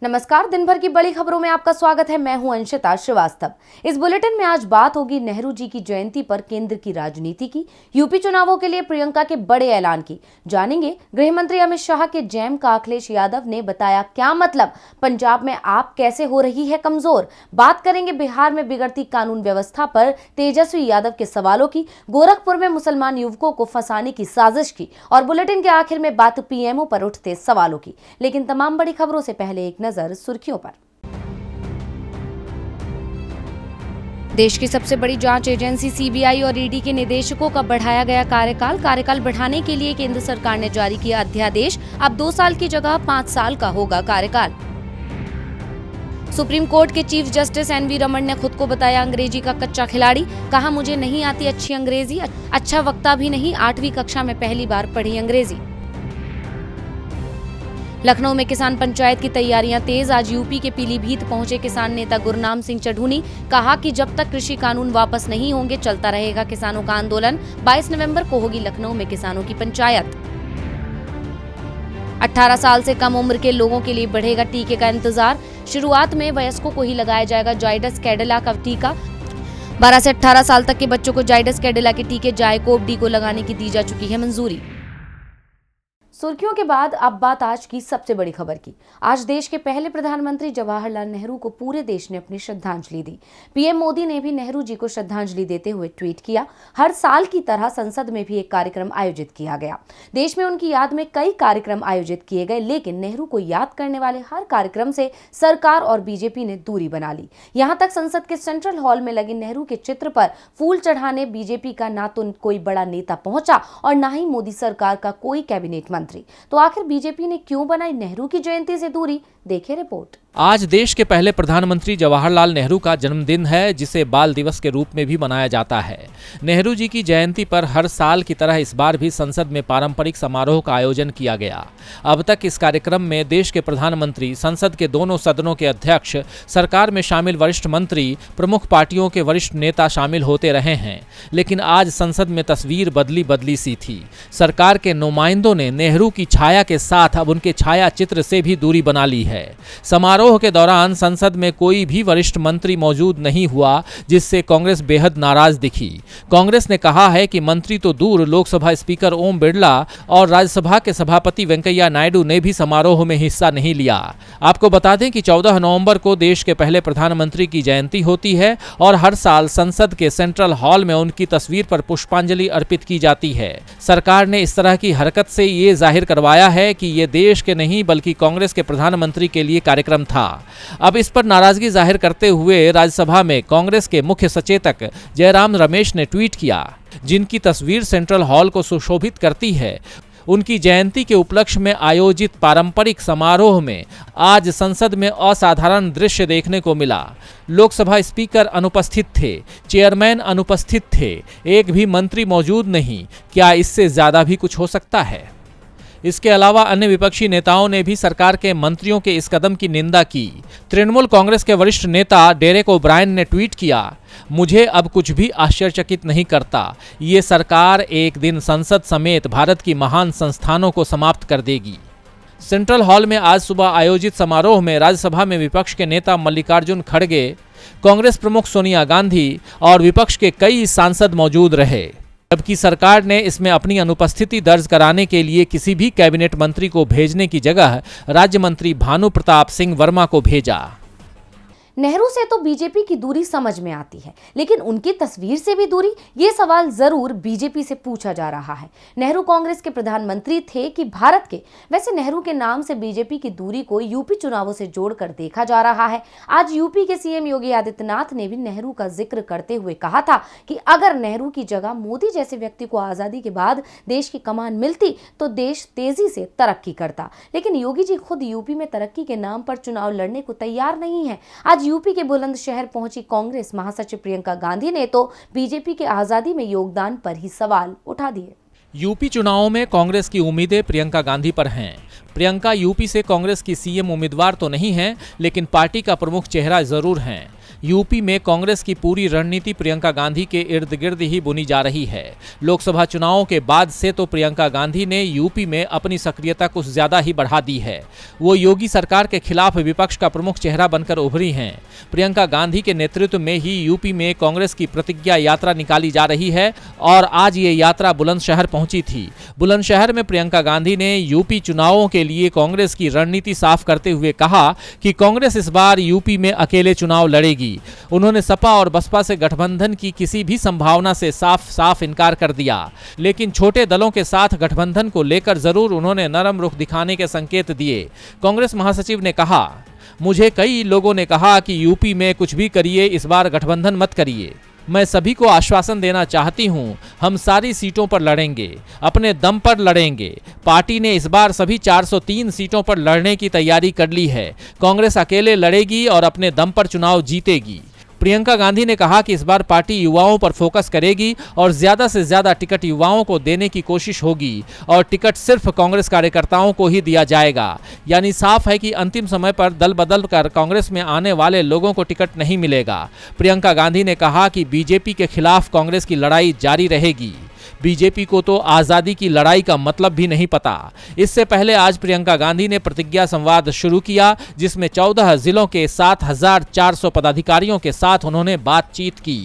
नमस्कार। दिन भर की बड़ी खबरों में आपका स्वागत है। मैं हूं अंशिता श्रीवास्तव। इस बुलेटिन में आज बात होगी नेहरू जी की जयंती पर केंद्र की राजनीति की, यूपी चुनावों के लिए प्रियंका के बड़े ऐलान की, जानेंगे गृह मंत्री अमित शाह के जैम का अखिलेश यादव ने बताया क्या मतलब, पंजाब में आप कैसे हो रही है कमजोर, बात करेंगे बिहार में बिगड़ती कानून व्यवस्था पर तेजस्वी यादव के सवालों की, गोरखपुर में मुसलमान युवकों को फंसाने की साजिश की और बुलेटिन के आखिर में बात पीएमओ पर उठते सवालों की। लेकिन तमाम बड़ी खबरों से पहले एक नजर सुर्खियों पर। देश की सबसे बड़ी जांच एजेंसी सीबीआई और ईडी के निदेशकों का बढ़ाया गया कार्यकाल बढ़ाने के लिए केंद्र सरकार ने जारी किया अध्यादेश। अब 2 साल की जगह 5 साल का होगा कार्यकाल। सुप्रीम कोर्ट के चीफ जस्टिस एनवी रमन ने खुद को बताया अंग्रेजी का कच्चा खिलाड़ी, कहा मुझे नहीं आती अच्छी अंग्रेजी, अच्छा वक्ता भी नहीं, 8वीं कक्षा में पहली बार पढ़ी अंग्रेजी। लखनऊ में किसान पंचायत की तैयारियां तेज, आज यूपी के पीलीभीत पहुंचे किसान नेता गुरनाम सिंह चढ़ूनी, कहा कि जब तक कृषि कानून वापस नहीं होंगे चलता रहेगा किसानों का आंदोलन। 22 नवंबर को होगी लखनऊ में किसानों की पंचायत। 18 साल से कम उम्र के लोगों के लिए बढ़ेगा टीके का इंतजार, शुरुआत में वयस्कों को ही लगाया जाएगा जाइडस कैडिला का टीका। 12 से 18 साल तक के बच्चों को जाइडस कैडिला के टीके जायकोव डी को लगाने की दी जा चुकी है मंजूरी। सुर्खियों के बाद अब बात आज की सबसे बड़ी खबर की। आज देश के पहले प्रधानमंत्री जवाहरलाल नेहरू को पूरे देश ने अपनी श्रद्धांजलि दी। पीएम मोदी ने भी नेहरू जी को श्रद्धांजलि देते हुए ट्वीट किया। हर साल की तरह संसद में भी एक कार्यक्रम आयोजित किया गया। देश में उनकी याद में कई कार्यक्रम आयोजित किए गए, लेकिन नेहरू को याद करने वाले हर कार्यक्रम से सरकार और बीजेपी ने दूरी बना ली। यहाँ तक संसद के सेंट्रल हॉल में लगे नेहरू के चित्र पर फूल चढ़ाने बीजेपी का ना तो कोई बड़ा नेता पहुंचा और ना ही मोदी सरकार का कोई कैबिनेट मंत्री। तो आखिर बीजेपी ने क्यों बनाई नेहरू की जयंती से दूरी, देखिए रिपोर्ट। आज देश के पहले प्रधानमंत्री जवाहरलाल नेहरू का जन्मदिन है, जिसे बाल दिवस के रूप में भी मनाया जाता है। नेहरू जी की जयंती पर हर साल की तरह इस बार भी संसद में पारंपरिक समारोह का आयोजन किया गया। अब तक इस कार्यक्रम में देश के प्रधानमंत्री, संसद के दोनों सदनों के अध्यक्ष, सरकार में शामिल वरिष्ठ मंत्री, प्रमुख पार्टियों के वरिष्ठ नेता शामिल होते रहे हैं। लेकिन आज संसद में तस्वीर बदली सी थी। सरकार के नुमाइंदों ने नेहरू की छाया के साथ अब उनके छाया चित्र से भी दूरी बना ली है। समारोह के दौरान संसद में कोई भी वरिष्ठ मंत्री मौजूद नहीं हुआ, जिससे कांग्रेस बेहद नाराज दिखी। कांग्रेस ने कहा है कि मंत्री तो दूर, लोकसभा स्पीकर ओम बिरला और राज्यसभा के सभापति वेंकैया नायडू ने भी समारोह में हिस्सा नहीं लिया। आपको बता दें कि 14 नवंबर को देश के पहले प्रधानमंत्री की जयंती होती है और हर साल संसद के सेंट्रल हॉल में उनकी तस्वीर पर पुष्पांजलि अर्पित की जाती है। सरकार ने इस तरह की हरकत से ये जाहिर करवाया है कि ये देश के नहीं बल्कि कांग्रेस के प्रधानमंत्री के लिए कार्यक्रम था। अब इस पर नाराजगी जाहिर करते हुए राज्यसभा में कांग्रेस के मुख्य सचेतक जयराम रमेश ने ट्वीट किया, जिनकी तस्वीर सेंट्रल हॉल को सुशोभित करती है। उनकी जयंती के उपलक्ष्य में आयोजित पारंपरिक समारोह में आज संसद में असाधारण दृश्य देखने को मिला। लोकसभा स्पीकर अनुपस्थित थे, चेयरमैन अनुपस्थित थे, एक भी मंत्री मौजूद नहीं। क्या इससे ज्यादा भी कुछ हो सकता है? इसके अलावा अन्य विपक्षी नेताओं ने भी सरकार के मंत्रियों के इस कदम की निंदा की। तृणमूल कांग्रेस के वरिष्ठ नेता डेरेक ओब्रायन ने ट्वीट किया, मुझे अब कुछ भी आश्चर्यचकित नहीं करता। ये सरकार एक दिन संसद समेत भारत की महान संस्थानों को समाप्त कर देगी। सेंट्रल हॉल में आज सुबह आयोजित समारोह में राज्यसभा में विपक्ष के नेता मल्लिकार्जुन खड़गे, कांग्रेस प्रमुख सोनिया गांधी और विपक्ष के कई सांसद मौजूद रहे, जबकि सरकार ने इसमें अपनी अनुपस्थिति दर्ज कराने के लिए किसी भी कैबिनेट मंत्री को भेजने की जगह राज्य मंत्री भानु प्रताप सिंह वर्मा को भेजा। नेहरू से तो बीजेपी की दूरी समझ में आती है, लेकिन उनकी तस्वीर से भी दूरी, ये सवाल जरूर बीजेपी से पूछा जा रहा है। नेहरू कांग्रेस के प्रधानमंत्री थे कि भारत के? वैसे नेहरू के नाम से बीजेपी की दूरी को यूपी चुनावों से जोड़कर देखा जा रहा है। आज यूपी के सीएम योगी आदित्यनाथ ने भी नेहरू का जिक्र करते हुए कहा था कि अगर नेहरू की जगह मोदी जैसे व्यक्ति को आजादी के बाद देश की कमान मिलती तो देश तेजी से तरक्की करता। लेकिन योगी जी खुद यूपी में तरक्की के नाम पर चुनाव लड़ने को तैयार नहीं है। आज यूपी के बुलंदशहर पहुंची कांग्रेस महासचिव प्रियंका गांधी ने तो बीजेपी के आजादी में योगदान पर ही सवाल उठा दिए। यूपी चुनावों में कांग्रेस की उम्मीदें प्रियंका गांधी पर हैं। प्रियंका यूपी से कांग्रेस की सीएम उम्मीदवार तो नहीं हैं, लेकिन पार्टी का प्रमुख चेहरा जरूर हैं। यूपी में कांग्रेस की पूरी रणनीति प्रियंका गांधी के इर्द गिर्द ही बुनी जा रही है। लोकसभा चुनावों के बाद से तो प्रियंका गांधी ने यूपी में अपनी सक्रियता कुछ ज्यादा ही बढ़ा दी है। वो योगी सरकार के खिलाफ विपक्ष का प्रमुख चेहरा बनकर उभरी हैं। प्रियंका गांधी के नेतृत्व में ही यूपी में कांग्रेस की प्रतिज्ञा यात्रा निकाली जा रही है और आज ये यात्रा बुलंदशहर पहुंची थी। बुलंदशहर में प्रियंका गांधी ने यूपी चुनावों के लिए कांग्रेस की रणनीति साफ करते हुए कहा कि कांग्रेस इस बार यूपी में अकेले चुनाव लड़ेगी। उन्होंने सपा और बसपा से गठबंधन की किसी भी संभावना से साफ इनकार कर दिया, लेकिन छोटे दलों के साथ गठबंधन को लेकर जरूर उन्होंने नरम रुख दिखाने के संकेत दिए। कांग्रेस महासचिव ने कहा, मुझे कई लोगों ने कहा कि यूपी में कुछ भी करिए, इस बार गठबंधन मत करिए। मैं सभी को आश्वासन देना चाहती हूं, हम सारी सीटों पर लड़ेंगे, अपने दम पर लड़ेंगे। पार्टी ने इस बार सभी 403 सीटों पर लड़ने की तैयारी कर ली है। कांग्रेस अकेले लड़ेगी और अपने दम पर चुनाव जीतेगी। प्रियंका गांधी ने कहा कि इस बार पार्टी युवाओं पर फोकस करेगी और ज्यादा से ज्यादा टिकट युवाओं को देने की कोशिश होगी और टिकट सिर्फ कांग्रेस कार्यकर्ताओं को ही दिया जाएगा। यानी साफ है कि अंतिम समय पर दल बदल कर कांग्रेस में आने वाले लोगों को टिकट नहीं मिलेगा। प्रियंका गांधी ने कहा कि बीजेपी के खिलाफ कांग्रेस की लड़ाई जारी रहेगी। बीजेपी को तो आजादी की लड़ाई का मतलब भी नहीं पता। इससे पहले आज प्रियंका गांधी ने प्रतिज्ञा संवाद शुरू किया, जिसमें 14 जिलों के 7,400 पदाधिकारियों के साथ उन्होंने बातचीत की।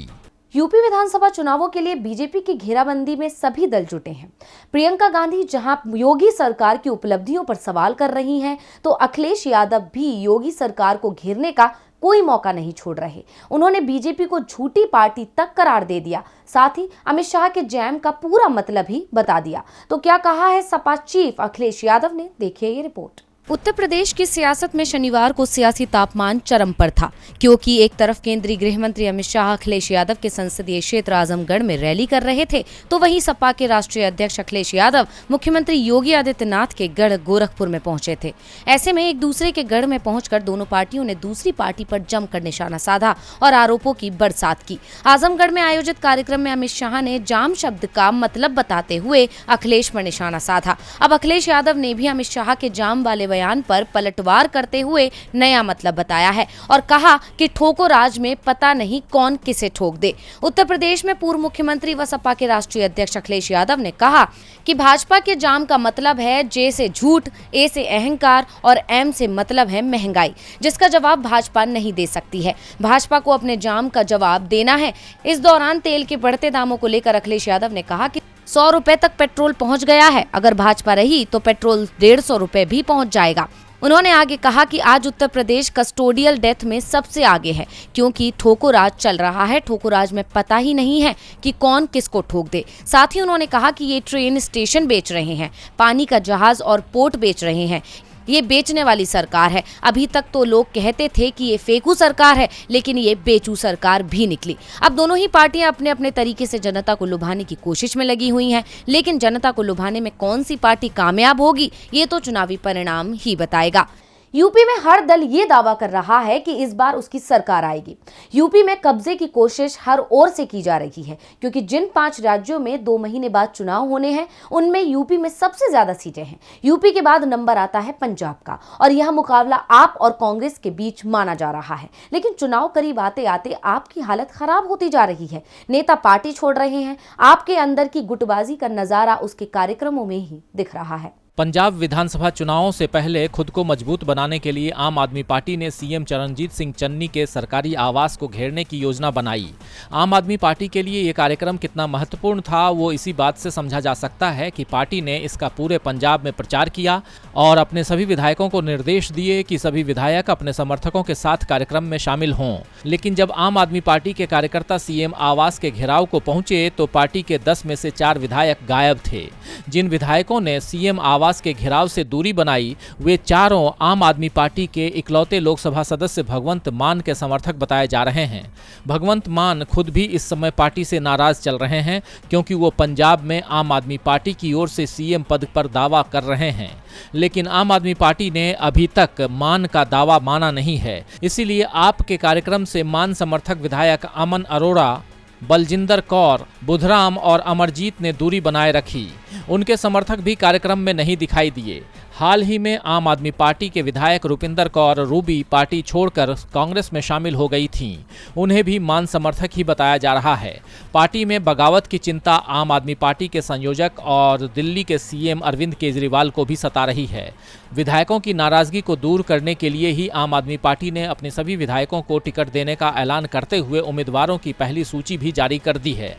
यूपी विधानसभा चुनावों के लिए बीजेपी की घेराबंदी में सभी दल जुटे हैं। प्रियंका गांधी जहां योगी सरकार की उपलब्धियों पर सवाल कर रही हैं, तो अखिलेश यादव भी योगी सरकार को घेरने का कोई मौका नहीं छोड़ रहे। उन्होंने बीजेपी को झूठी पार्टी तक करार दे दिया, साथ ही अमित शाह के जैम का पूरा मतलब ही बता दिया। तो क्या कहा है सपा चीफ अखिलेश यादव ने, देखिए ये रिपोर्ट। उत्तर प्रदेश की सियासत में शनिवार को सियासी तापमान चरम पर था, क्योंकि एक तरफ केंद्रीय गृह मंत्री अमित शाह अखिलेश यादव के संसदीय क्षेत्र आजमगढ़ में रैली कर रहे थे, तो वहीं सपा के राष्ट्रीय अध्यक्ष अखिलेश यादव मुख्यमंत्री योगी आदित्यनाथ के गढ़ गोरखपुर में पहुंचे थे। ऐसे में एक दूसरे के गढ़ में पहुंचकर दोनों पार्टियों ने दूसरी पार्टी पर जमकर निशाना साधा और आरोपों की बरसात की। आजमगढ़ में आयोजित कार्यक्रम में अमित शाह ने जाम शब्द का मतलब बताते हुए अखिलेश पर निशाना साधा। अब अखिलेश यादव ने भी अमित शाह के जाम वाले बयान पर पलटवार करते हुए नया मतलब बताया है और कहा कि ठोको राज में पता नहीं कौन किसे ठोक दे। उत्तर प्रदेश में पूर्व मुख्यमंत्री व सपा के राष्ट्रीय अध्यक्ष अखिलेश यादव ने कहा कि भाजपा के जाम का मतलब है जे से झूठ, ए से अहंकार और एम से मतलब है महंगाई, जिसका जवाब भाजपा नहीं दे सकती है। भाजपा को अपने जाम का जवाब देना है। इस दौरान तेल के बढ़ते दामों को लेकर अखिलेश यादव ने कहा कि 100 रुपए तक पेट्रोल पहुंच गया है। अगर भाजपा रही तो पेट्रोल 150 रुपए भी पहुंच जाएगा। उन्होंने आगे कहा कि आज उत्तर प्रदेश कस्टोडियल डेथ में सबसे आगे है, क्योंकि ठोको राज चल रहा है। ठोको राज में पता ही नहीं है कि कौन किसको ठोक दे। साथ ही उन्होंने कहा कि ये ट्रेन स्टेशन बेच रहे हैं, पानी का जहाज और पोर्ट बेच रहे हैं। ये बेचने वाली सरकार है। अभी तक तो लोग कहते थे कि ये फेकू सरकार है, लेकिन ये बेचू सरकार भी निकली। अब दोनों ही पार्टियां अपने अपने तरीके से जनता को लुभाने की कोशिश में लगी हुई हैं, लेकिन जनता को लुभाने में कौन सी पार्टी कामयाब होगी, ये तो चुनावी परिणाम ही बताएगा। यूपी में हर दल ये दावा कर रहा है कि इस बार उसकी सरकार आएगी। यूपी में कब्जे की कोशिश हर ओर से की जा रही है, क्योंकि जिन 5 राज्यों में 2 महीने बाद चुनाव होने हैं, उनमें यूपी में सबसे ज्यादा सीटें हैं। यूपी के बाद नंबर आता है पंजाब का, और यह मुकाबला आप और कांग्रेस के बीच माना जा रहा है। लेकिन चुनाव करीब आते आते आपकी हालत खराब होती जा रही है। नेता पार्टी छोड़ रहे हैं। आपके अंदर की गुटबाजी का नजारा उसके कार्यक्रमों में ही दिख रहा है। पंजाब विधानसभा चुनावों से पहले खुद को मजबूत बनाने के लिए आम आदमी पार्टी ने सीएम चरणजीत सिंह चन्नी के सरकारी आवास को घेरने की योजना बनाई। आम आदमी पार्टी के लिए ये कार्यक्रम कितना महत्वपूर्ण था, वो इसी बात से समझा जा सकता है कि पार्टी ने इसका पूरे पंजाब में प्रचार किया और अपने सभी विधायकों को निर्देश दिए कि सभी विधायक अपने समर्थकों के साथ कार्यक्रम में शामिल हों। लेकिन जब आम आदमी पार्टी के कार्यकर्ता सीएम आवास के घेराव को पहुंचे तो पार्टी के 10 में से 4 विधायक गायब थे। जिन विधायकों ने सीएम आवास के घेराव से दूरी बनाई, वे चारों आम आदमी पार्टी के इकलौते लोकसभा सदस्य भगवंत मान के समर्थक बताए जा रहे हैं। भगवंत मान खुद भी इस समय पार्टी से नाराज चल रहे हैं, क्योंकि वो पंजाब में आम आदमी पार्टी की ओर से सीएम पद पर दावा कर रहे हैं। लेकिन आम आदमी पार्टी ने अभी तक मान का दावा माना नहीं है। इसीलिए आपके कार्यक्रम से मान समर्थक विधायक अमन अरोड़ा, बलजिंदर कौर, बुधराम और अमरजीत ने दूरी बनाए रखी। उनके समर्थक भी कार्यक्रम में नहीं दिखाई दिए। हाल ही में आम आदमी पार्टी के विधायक रुपिंदर कौर रूबी पार्टी छोड़कर कांग्रेस में शामिल हो गई थीं। उन्हें भी मान समर्थक ही बताया जा रहा है। पार्टी में बगावत की चिंता आम आदमी पार्टी के संयोजक और दिल्ली के सीएम अरविंद केजरीवाल को भी सता रही है। विधायकों की नाराजगी को दूर करने के लिए ही आम आदमी पार्टी ने अपने सभी विधायकों को टिकट देने का ऐलान करते हुए उम्मीदवारों की पहली सूची भी जारी कर दी है,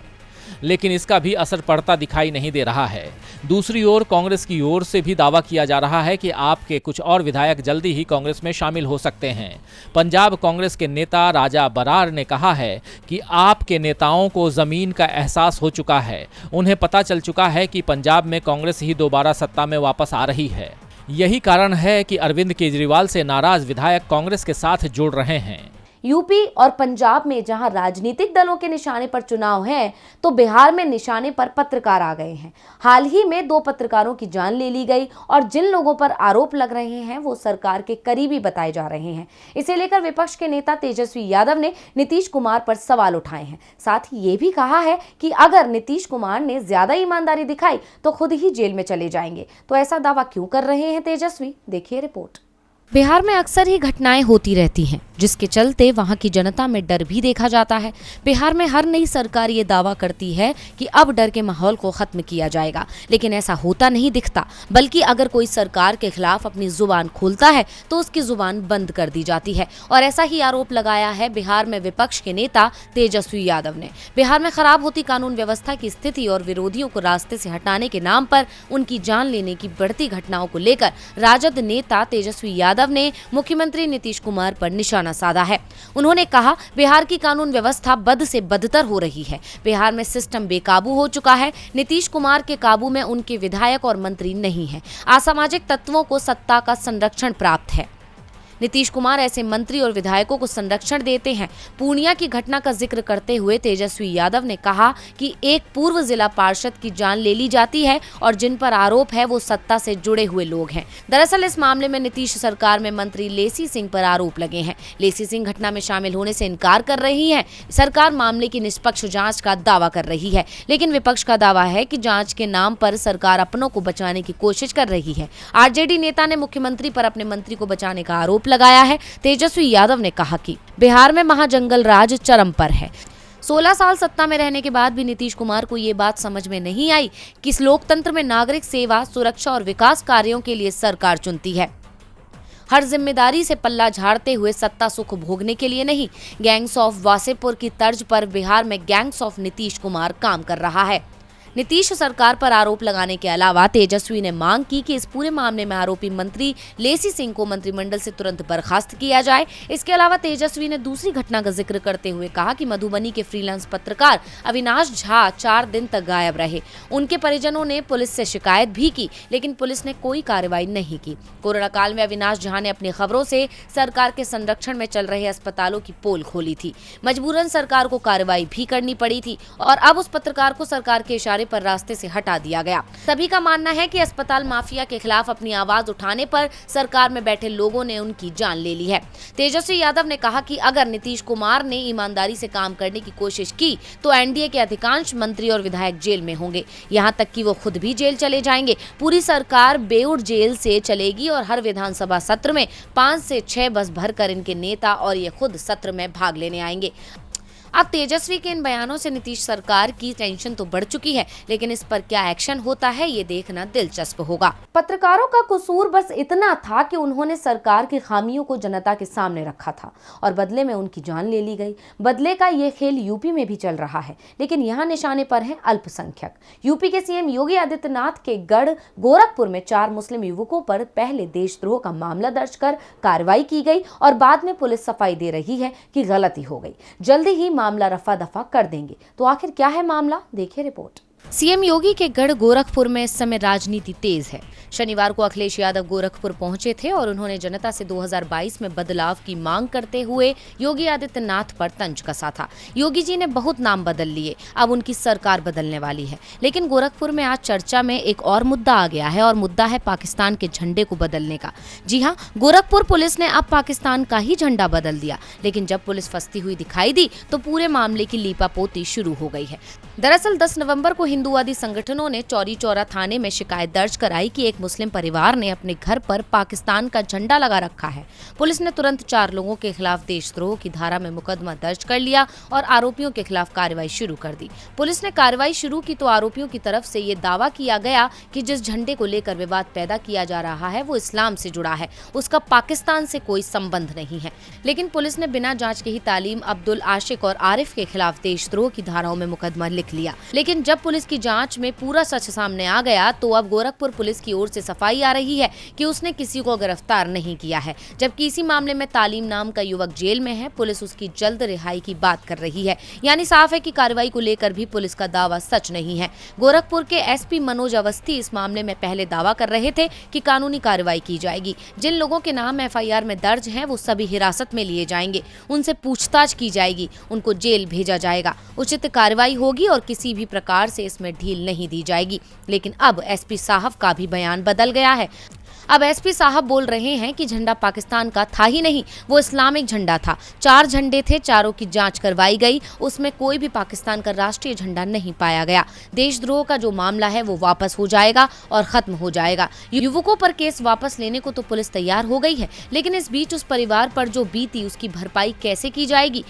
लेकिन इसका भी असर पड़ता दिखाई नहीं दे रहा है। दूसरी ओर कांग्रेस की ओर से भी दावा किया जा रहा है कि आपके कुछ और विधायक जल्दी ही कांग्रेस में शामिल हो सकते हैं। पंजाब कांग्रेस के नेता राजा बरार ने कहा है कि आपके नेताओं को जमीन का एहसास हो चुका है। उन्हें पता चल चुका है कि पंजाब में कांग्रेस ही दोबारा सत्ता में वापस आ रही है। यही कारण है कि अरविंद केजरीवाल से नाराज विधायक कांग्रेस के साथ जुड़ रहे हैं। यूपी और पंजाब में जहां राजनीतिक दलों के निशाने पर चुनाव है, तो बिहार में निशाने पर पत्रकार आ गए हैं। हाल ही में 2 पत्रकारों की जान ले ली गई और जिन लोगों पर आरोप लग रहे हैं वो सरकार के करीबी बताए जा रहे हैं। इसे लेकर विपक्ष के नेता तेजस्वी यादव ने नीतीश कुमार पर सवाल उठाए हैं। साथ ही ये भी कहा है कि अगर नीतीश कुमार ने ज्यादा ईमानदारी दिखाई तो खुद ही जेल में चले जाएंगे। तो ऐसा दावा क्यों कर रहे हैं तेजस्वी, देखिए रिपोर्ट। बिहार में अक्सर ही घटनाएं होती रहती हैं, जिसके चलते वहां की जनता में डर भी देखा जाता है। बिहार में हर नई सरकार ये दावा करती है कि अब डर के माहौल को खत्म किया जाएगा, लेकिन ऐसा होता नहीं दिखता। बल्कि अगर कोई सरकार के खिलाफ अपनी जुबान खोलता है तो उसकी जुबान बंद कर दी जाती है। और ऐसा ही आरोप लगाया है बिहार में विपक्ष के नेता तेजस्वी यादव ने। बिहार में खराब होती कानून व्यवस्था की स्थिति और विरोधियों को रास्ते से हटाने के नाम पर उनकी जान लेने की बढ़ती घटनाओं को लेकर राजद नेता तेजस्वी यादव ने मुख्यमंत्री नीतीश कुमार पर निशाना साधा है। उन्होंने कहा, बिहार की कानून व्यवस्था बद से बदतर हो रही है। बिहार में सिस्टम बेकाबू हो चुका है। नीतीश कुमार के काबू में उनके विधायक और मंत्री नहीं है। असामाजिक तत्वों को सत्ता का संरक्षण प्राप्त है। नीतीश कुमार ऐसे मंत्री और विधायकों को संरक्षण देते हैं। पूर्णिया की घटना का जिक्र करते हुए तेजस्वी यादव ने कहा कि एक पूर्व जिला पार्षद की जान ले ली जाती है और जिन पर आरोप है वो सत्ता से जुड़े हुए लोग हैं। दरअसल इस मामले में नीतीश सरकार में मंत्री लेसी सिंह पर आरोप लगे हैं। लेसी सिंह घटना में शामिल होने से इनकार कर रही है। सरकार मामले की निष्पक्ष जांच का दावा कर रही है, लेकिन विपक्ष का दावा है कि जांच के नाम पर सरकार अपनों को बचाने की कोशिश कर रही है। आरजेडी नेता ने मुख्यमंत्री पर अपने मंत्री को बचाने का आरोप लगाया है। तेजस्वी यादव ने कहा कि बिहार में महाजंगल राज चरम पर है। 16 साल सत्ता में रहने के बाद भी नीतीश कुमार को ये बात समझ में नहीं आई कि इस लोकतंत्र में नागरिक सेवा, सुरक्षा और विकास कार्यों के लिए सरकार चुनती है। हर जिम्मेदारी से पल्ला झाड़ते हुए सत्ता सुख भोगने के लिए नहीं। गैंग्स ऑफ वासेपुर की तर्ज पर बिहार में गैंग्स ऑफ नीतीश कुमार काम कर रहा है। नीतीश सरकार पर आरोप लगाने के अलावा तेजस्वी ने मांग की कि इस पूरे मामले में आरोपी मंत्री लेसी सिंह को मंत्रिमंडल से तुरंत बर्खास्त किया जाए। इसके अलावा तेजस्वी ने दूसरी घटना का जिक्र करते हुए कहा कि मधुबनी के फ्रीलांस पत्रकार अविनाश झा 4 दिन तक गायब रहे। उनके परिजनों ने पुलिस से शिकायत भी की, लेकिन पुलिस ने कोई कार्रवाई नहीं की। कोरोना काल में अविनाश झा ने अपनी खबरों से सरकार के संरक्षण में चल रहे अस्पतालों की पोल खोली थी। मजबूरन सरकार को कार्रवाई भी करनी पड़ी थी और अब उस पत्रकार को सरकार के इशारे पर रास्ते से हटा दिया गया। सभी का मानना है कि अस्पताल माफिया के खिलाफ अपनी आवाज उठाने पर सरकार में बैठे लोगों ने उनकी जान ले ली है। तेजस्वी यादव ने कहा कि अगर नीतीश कुमार ने ईमानदारी से काम करने की कोशिश की तो एनडीए के अधिकांश मंत्री और विधायक जेल में होंगे, यहां तक कि वो खुद भी जेल चले जाएंगे। पूरी सरकार बेऊर जेल से चलेगी और हर विधानसभा सत्र में 5 से 6 बस भरकर इनके नेता और ये खुद सत्र में भाग लेने आएंगे। अब तेजस्वी के इन बयानों से नीतीश सरकार की टेंशन तो बढ़ चुकी है, लेकिन इस पर क्या एक्शन होता है ये देखना दिलचस्प होगा। पत्रकारों का कसूर बस इतना था कि उन्होंने सरकार की खामियों को जनता के सामने रखा था और बदले में उनकी जान ले ली गई। बदले का ये खेल यूपी में भी चल रहा है, लेकिन यहाँ निशाने पर हैं अल्पसंख्यक। यूपी के सीएम योगी आदित्यनाथ के गढ़ गोरखपुर में 4 मुस्लिम युवकों पर पहले देशद्रोह का मामला दर्ज कर कार्रवाई की गई और बाद में पुलिस सफाई दे रही है कि गलती हो गई, जल्दी ही मामला रफा दफा कर देंगे। तो आखिर क्या है मामला, देखिए रिपोर्ट। सीएम योगी के गढ़ गोरखपुर में इस समय राजनीति तेज है। शनिवार को अखिलेश यादव गोरखपुर पहुंचे थे और उन्होंने जनता से 2022 में बदलाव की मांग करते हुए योगी आदित्यनाथ पर तंज कसा था। योगी जी ने बहुत नाम बदल लिए, अब उनकी सरकार बदलने वाली है। लेकिन गोरखपुर में आज चर्चा में एक और मुद्दा आ गया है और मुद्दा है पाकिस्तान के झंडे को बदलने का। जी हाँ, गोरखपुर पुलिस ने अब पाकिस्तान का ही झंडा बदल दिया, लेकिन जब पुलिस फंसती हुई दिखाई दी तो पूरे मामले की लीपापोती शुरू हो गई है। दरअसल 10 नवंबर को हिंदूवादी संगठनों ने चौरी चौरा थाने में शिकायत दर्ज कराई कि एक मुस्लिम परिवार ने अपने घर पर पाकिस्तान का झंडा लगा रखा है। पुलिस ने तुरंत 4 लोगों के खिलाफ देशद्रोह की धारा में मुकदमा दर्ज कर लिया और आरोपियों के खिलाफ कार्रवाई शुरू कर दी। पुलिस ने कार्रवाई शुरू की तो आरोपियों की तरफ से ये दावा किया गया कि जिस झंडे को लेकर विवाद पैदा किया जा रहा है वो इस्लाम से जुड़ा है, उसका पाकिस्तान से कोई संबंध नहीं है। लेकिन पुलिस ने बिना जांच के ही तालीम, अब्दुल आशिक और आरिफ के खिलाफ देशद्रोह की धाराओं में मुकदमा लिख लिया। लेकिन जब पुलिस की जांच में पूरा सच सामने आ गया तो अब गोरखपुर पुलिस की ओर से सफाई आ रही है कि उसने किसी को गिरफ्तार नहीं किया है, जबकि इसी मामले में तालीम नाम का युवक जेल में है। पुलिस उसकी जल्द रिहाई की बात कर रही है। यानी साफ है कि कार्रवाई को लेकर भी पुलिस का दावा सच नहीं है। गोरखपुर के एसपी मनोज अवस्थी इस मामले में पहले दावा कर रहे थे कि कानूनी कार्रवाई की जाएगी। जिन लोगों के नाम एफआईआर में दर्ज हैं वो सभी हिरासत में लिए जाएंगे, उनसे पूछताछ की जाएगी, उनको जेल भेजा जाएगा, उचित कार्रवाई होगी और किसी भी प्रकार से इसमें ढील नहीं दी जाएगी। लेकिन अब एसपी साहब का भी बयान बदल गया है। अब एसपी साहब बोल रहे हैं कि झंडा पाकिस्तान का था ही नहीं, वो इस्लामिक झंडा था। 4 झंडे थे, चारों की जांच करवाई गई, उसमें कोई भी पाकिस्तान का राष्ट्रीय झंडा नहीं पाया गया। देशद्रोह का जो मामला है वो वापस हो जाएगा और खत्म हो जाएगा। युवकों पर केस वापस लेने को तो पुलिस तैयार हो गई है, लेकिन इस बीच उस परिवार पर जो बीती उसकी भरपाई कैसे की जाएगी?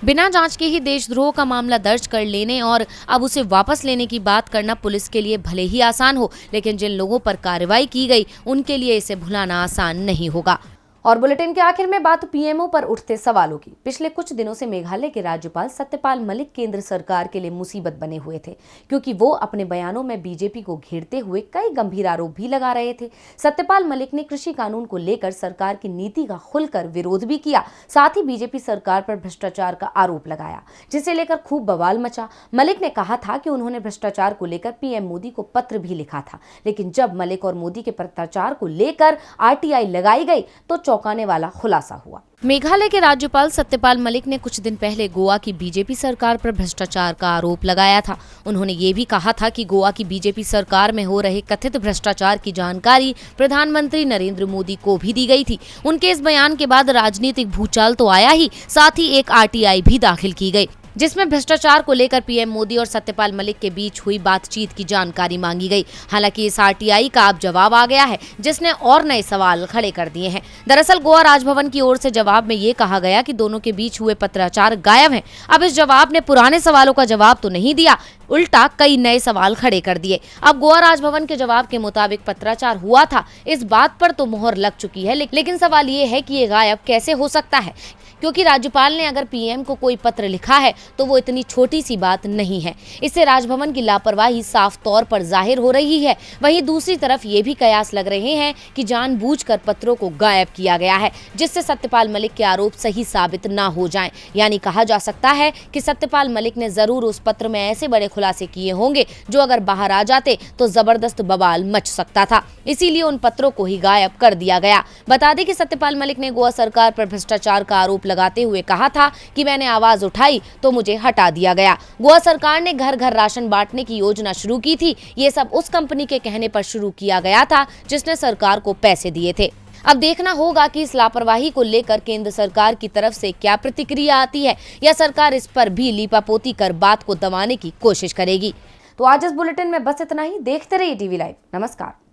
बिना जांच के ही देशद्रोह का मामला दर्ज कर लेने और अब उसे वापस लेने की बात करना पुलिस के लिए भले ही आसान हो, लेकिन जिन लोगों पर कार्रवाई की गई उनके लिए इसे भुलाना आसान नहीं होगा। और बुलेटिन के आखिर में बात पीएमओ पर उठते सवालों की। पिछले कुछ दिनों से मेघालय के राज्यपाल सत्यपाल मलिक केंद्र सरकार के लिए मुसीबत बने हुए थे, क्योंकि वो अपने बयानों में बीजेपी को घेरते हुए कई गंभीर आरोप भी लगा रहे थे। सत्यपाल मलिक ने कृषि कानून को लेकर सरकार की नीति का खुलकर विरोध भी किया, साथ ही बीजेपी सरकार पर भ्रष्टाचार का आरोप लगाया, जिसे लेकर खूब बवाल मचा। मलिक ने कहा था कि उन्होंने भ्रष्टाचार को लेकर पीएम मोदी को पत्र भी लिखा था, लेकिन जब मलिक और मोदी के भ्रष्टाचार को लेकर आरटीआई लगाई गई तो चौंकाने वाला खुलासा हुआ। मेघालय के राज्यपाल सत्यपाल मलिक ने कुछ दिन पहले गोवा की बीजेपी सरकार पर भ्रष्टाचार का आरोप लगाया था। उन्होंने ये भी कहा था कि गोवा की बीजेपी सरकार में हो रहे कथित भ्रष्टाचार की जानकारी प्रधानमंत्री नरेंद्र मोदी को भी दी गई थी। उनके इस बयान के बाद राजनीतिक भूचाल तो आया ही, साथ ही एक आरटीआई भी दाखिल की गई, जिसमें भ्रष्टाचार को लेकर पीएम मोदी और सत्यपाल मलिक के बीच हुई बातचीत की जानकारी मांगी गई। हालांकि इस आरटीआई का अब जवाब आ गया है, जिसने और नए सवाल खड़े कर दिए हैं। दरअसल गोवा राजभवन की ओर से जवाब में ये कहा गया कि दोनों के बीच हुए पत्राचार गायब हैं। अब इस जवाब ने पुराने सवालों का जवाब तो नहीं दिया, उल्टा कई नए सवाल खड़े कर दिए। अब गोवा राजभवन के जवाब के मुताबिक पत्राचार हुआ था, इस बात पर तो मोहर लग चुकी है, लेकिन सवाल ये है कि ये गायब कैसे हो सकता है, क्योंकि राज्यपाल ने अगर पीएम को कोई पत्र लिखा है तो वो इतनी छोटी सी बात नहीं है। इससे राजभवन की लापरवाही साफ तौर पर जाहिर हो रही है। वहीं दूसरी तरफ ये भी कयास लग रहे हैं कि जानबूझकर पत्रों को गायब किया गया है, जिससे सत्यपाल मलिक के आरोप सही साबित ना हो जाएं। यानी कहा जा सकता है कि सत्यपाल मलिक ने जरूर उस पत्र में ऐसे बड़े खुलासे किए होंगे जो अगर बाहर आ जाते तो जबरदस्त बवाल मच सकता था, इसीलिए उन पत्रों को ही गायब कर दिया गया। बता दें कि सत्यपाल मलिक ने गोवा सरकार पर भ्रष्टाचार का आरोप लगाते हुए कहा था कि मैंने आवाज उठाई तो मुझे हटा दिया गया। गोवा सरकार ने घर घर राशन बांटने की योजना शुरू की थी। ये सब उस कंपनी के कहने पर शुरू किया गया था जिसने सरकार को पैसे दिए थे। अब देखना होगा कि इस लापरवाही को लेकर केंद्र सरकार की तरफ से क्या प्रतिक्रिया आती है, या सरकार इस पर भी लीपापोती कर बात को दबाने की कोशिश करेगी। तो आज इस बुलेटिन में बस इतना ही। देखते रहिए टीवी लाइव। नमस्कार।